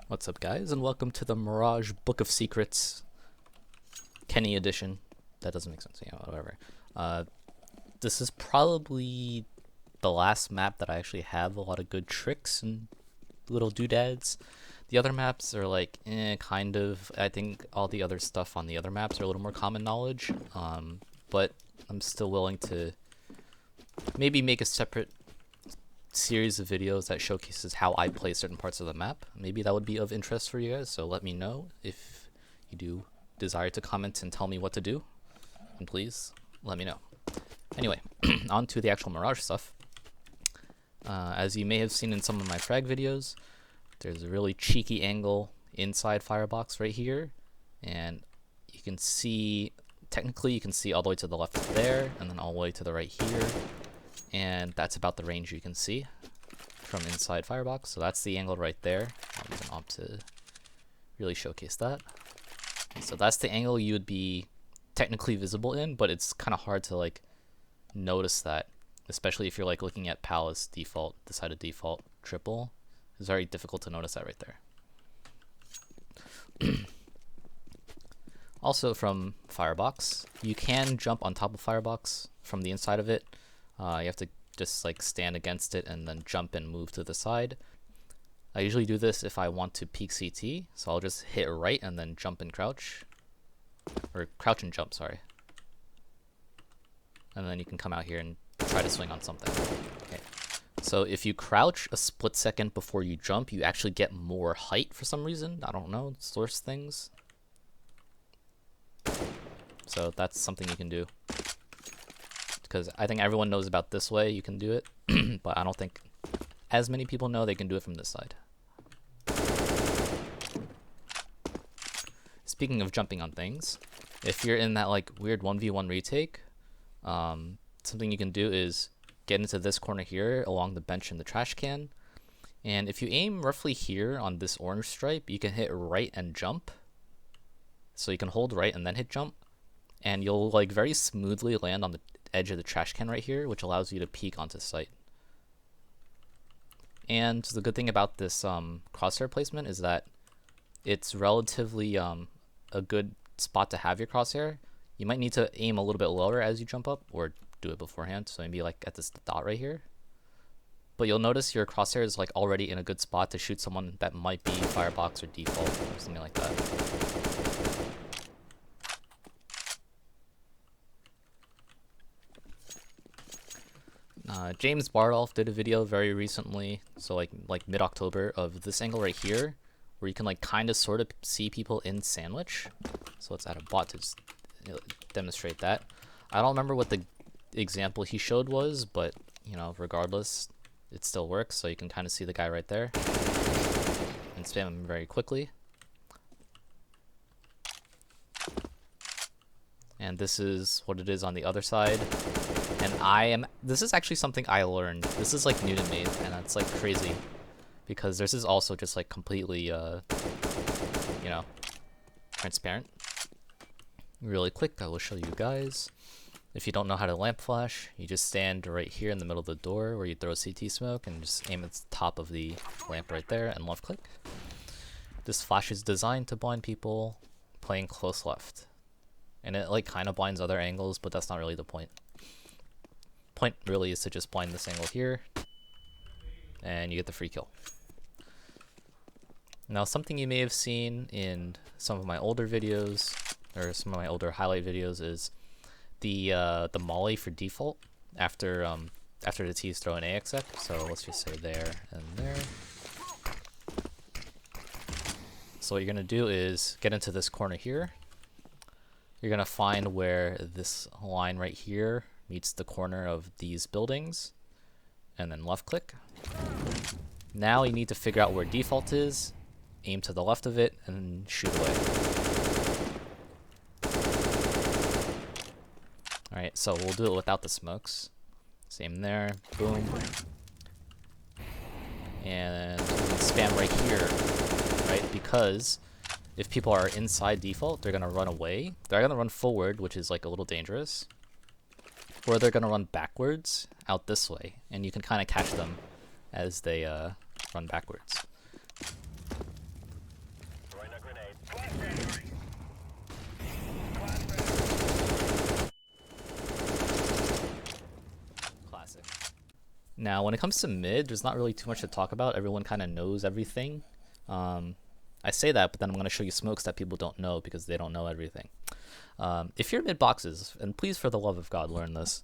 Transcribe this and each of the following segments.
What's up, guys, and welcome to the Mirage Book of Secrets Kennay edition. That doesn't make sense, yeah, whatever. This is probably the last map that I actually have a lot of good tricks and little doodads. The other maps are like, kind of. I think all the other stuff on the other maps are a little more common knowledge, but I'm still willing to maybe make a separate series of videos that showcases how I play certain parts of the map. Maybe that would be of interest for you guys, so let me know if you do desire to comment and tell me what to do, and please let me know. Anyway, on to the actual Mirage stuff. As you may have seen in some of my frag videos, there's a really cheeky angle inside firebox right here, and you can see, technically you can see all the way to the left there, and then all the way to the right here, and that's about the range you can see from inside firebox. So that's the angle right there. I'll use an op to really showcase that. So that's the angle you would be technically visible in, but it's kind of hard to like notice that, especially if you're like looking at Palace default, decided default triple. It's very difficult to notice that right there. Also from firebox, you can jump on top of firebox from the inside of it. You have to just like stand against it and then jump and move to the side. I usually do this if I want to peek CT, so I'll just hit right and then jump and crouch, or crouch and jump, sorry. And then you can come out here and try to swing on something. Okay. So if you crouch a split second before you jump, you actually get more height for some reason. I don't know, source things. So that's something you can do, because I think everyone knows about this way you can do it, but I don't think as many people know they can do it from this side. Speaking of jumping on things, if you're in that like weird 1v1 retake, something you can do is get into this corner here along the bench in the trash can, and if you aim roughly here on this orange stripe, you can hit right and jump. So you can hold right and then hit jump, and you'll like very smoothly land on the edge of the trash can right here, which allows you to peek onto sight. And the good thing about this crosshair placement is that it's relatively a good spot to have your crosshair. You might need to aim a little bit lower as you jump up, or do it beforehand, so maybe like at this dot right here. But you'll notice your crosshair is like already in a good spot to shoot someone that might be firebox or default or something like that. James Bardolph did a video very recently, so like mid-October, of this angle right here, where you can like kind of sort of see people in sandwich. So let's add a bot to just demonstrate that. I don't remember what the example he showed was, but you know, regardless, it still works. So you can kind of see the guy right there and spam him very quickly. And this is what it is on the other side. And this is actually something I learned. This is like new to me, and it's like crazy, because this is also just like completely, you know, transparent. Really quick, I will show you guys. If you don't know how to lamp flash, you just stand right here in the middle of the door where you throw CT smoke and just aim at the top of the lamp right there and left click. This flash is designed to blind people playing close left. And it like kind of blinds other angles, but that's not really the point. Point really is to just blind this angle here, and you get the free kill. Now, something you may have seen in some of my older videos, or some of my older highlight videos, is the molly for default after the T's throw an AXX. So let's just say there and there. So what you're gonna do is get into this corner here. You're gonna find where this line right here meets the corner of these buildings, and then left click. Now you need to figure out where default is, aim to the left of it, and shoot away. Alright, so we'll do it without the smokes. Same there, boom. And spam right here, right? Because if people are inside default, they're gonna run away. They're gonna run forward, which is like a little dangerous. Or they're gonna run backwards out this way, and you can kind of catch them as they run backwards. Now, when it comes to mid, there's not really too much to talk about. Everyone kind of knows everything. I say that, but then I'm going to show you smokes that people don't know because they don't know everything. If you're mid boxes, and please for the love of God learn this,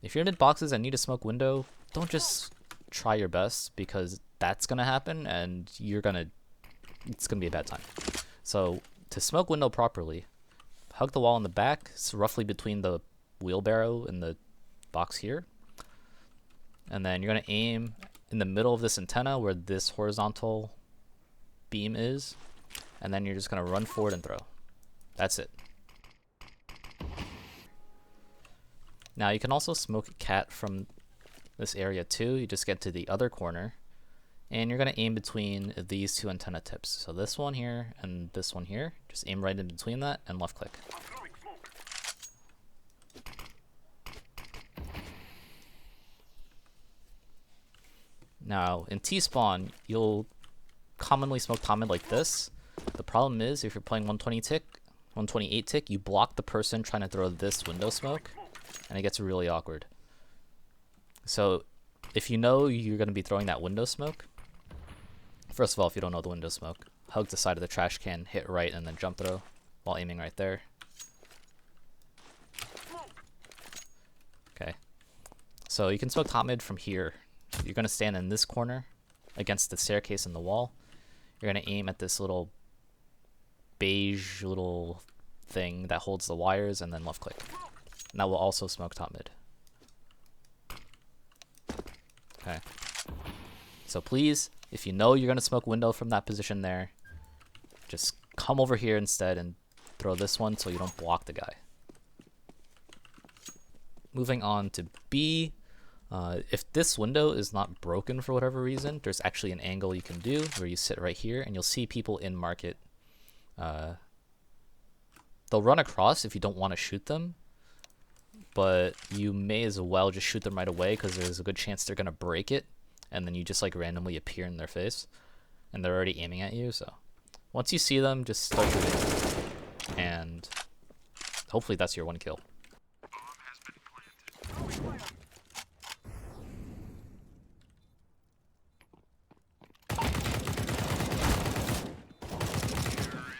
if you're mid boxes and need a smoke window, don't just try your best because that's going to happen and it's going to be a bad time. So to smoke window properly, hug the wall in the back, it's roughly between the wheelbarrow and the box here. And then you're going to aim in the middle of this antenna where this horizontal beam is. And then you're just going to run forward and throw. That's it. Now you can also smoke a cat from this area too. You just get to the other corner. And you're going to aim between these two antenna tips. So this one here and this one here. Just aim right in between that and left click. Now, in T-spawn, you'll commonly smoke Tomid like this. The problem is, if you're playing 128 tick, you block the person trying to throw this window smoke, and it gets really awkward. So, if you know you're going to be throwing that window smoke, first of all, if you don't know the window smoke, hug the side of the trash can, hit right, and then jump throw while aiming right there. Okay. So, you can smoke Tomid from here. You're going to stand in this corner against the staircase in the wall. You're going to aim at this little beige little thing that holds the wires and then left click. And that will also smoke top mid. Okay. So please, if you know you're going to smoke window from that position there, just come over here instead and throw this one so you don't block the guy. Moving on to B. If this window is not broken for whatever reason, there's actually an angle you can do where you sit right here and you'll see people in market. They'll run across if you don't want to shoot them, but you may as well just shoot them right away because there's a good chance they're going to break it and then you just like randomly appear in their face and they're already aiming at you. So once you see them, just start shooting and hopefully that's your one kill.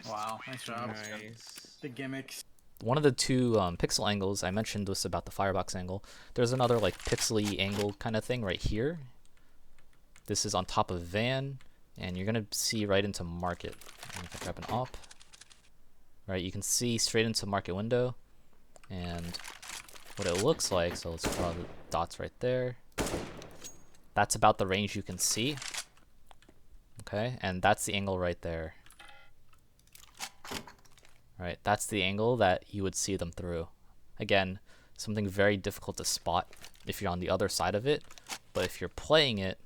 Wow, nice job. Nice. The gimmicks. One of the two pixel angles, I mentioned this about the firebox angle. There's another like pixely angle kind of thing right here. This is on top of van, and you're gonna see right into market. And if I grab an op, right, you can see straight into market window, and what it looks like. So let's draw the dots right there. That's about the range you can see. Okay, and that's the angle right there. Right, that's the angle that you would see them through. Again, something very difficult to spot if you're on the other side of it, but if you're playing it,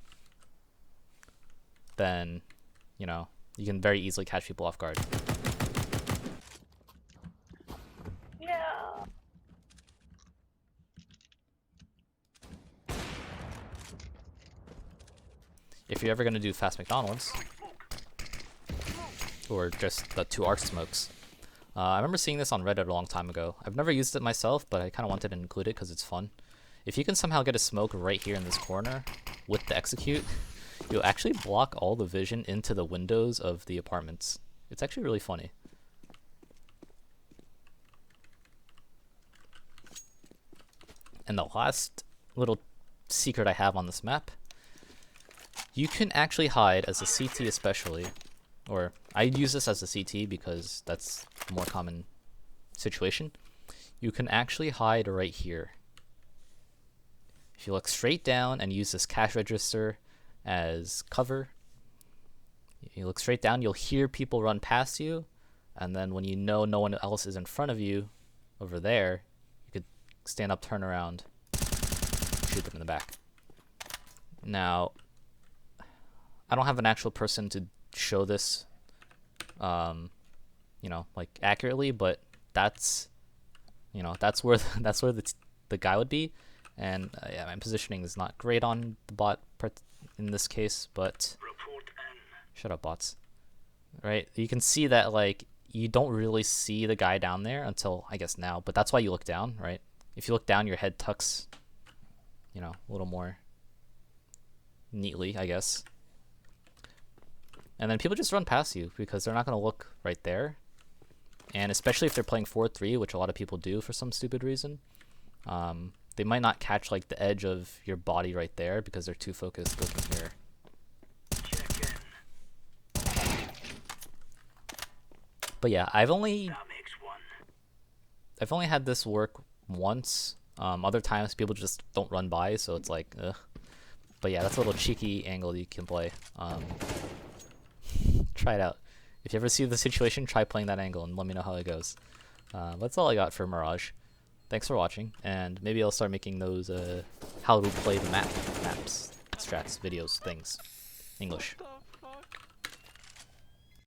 then, you know, you can very easily catch people off guard. Yeah. If you're ever going to do fast McDonald's, or just the 2 arc smokes, I remember seeing this on Reddit a long time ago. I've never used it myself, but I kind of wanted to include it because it's fun. If you can somehow get a smoke right here in this corner with the execute, you'll actually block all the vision into the windows of the apartments. It's actually really funny. And the last little secret I have on this map, you can actually hide as a CT especially, or I use this as a CT because that's a more common situation. You can actually hide right here. If you look straight down and use this cash register as cover, you look straight down, you'll hear people run past you, and then when you know no one else is in front of you over there, you could stand up, turn around, shoot them in the back. Now, I don't have an actual person to show this you know, like accurately, but that's, you know, that's where the guy would be. And yeah, my positioning is not great on the bot in this case, but shut up, bots. Right, you can see that like you don't really see the guy down there until I guess now, but that's why you look down, right? If you look down, your head tucks, you know, a little more neatly, I guess. And then people just run past you because they're not going to look right there. And especially if they're playing 4-3, which a lot of people do for some stupid reason, they might not catch like the edge of your body right there because they're too focused looking here. But yeah, I've only had this work once. Other times people just don't run by, so it's like, ugh. But yeah, that's a little cheeky angle you can play. Try it out. If you ever see the situation, try playing that angle and let me know how it goes. That's all I got for Mirage. Thanks for watching, and maybe I'll start making those how to play the maps, strats, videos, things, English. What the fuck?